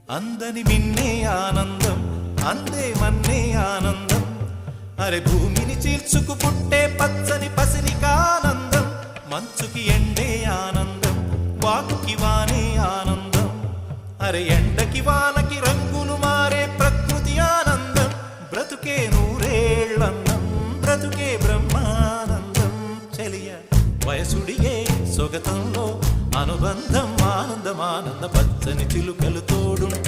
అందని మిన్నే ఆనందం అందే మన్నే ఆనందం అరే భూమిని చీల్చుకు పుట్టే పచ్చని పసిరికానందం మంచుకి ఎండే ఆనందం వాకుకి వానే ఆనందం అరే ఎండకి వానకి రంగులు మారే ప్రకృతి ఆనందం బ్రతుకే నూరేళ్ళన్నం బ్రతుకే బ్రహ్మానందం చెలియ వయసుడిగే సొగతంలో అనుబంధం ఆనందమానంద పచ్చని చిలుకలు తోడుంటే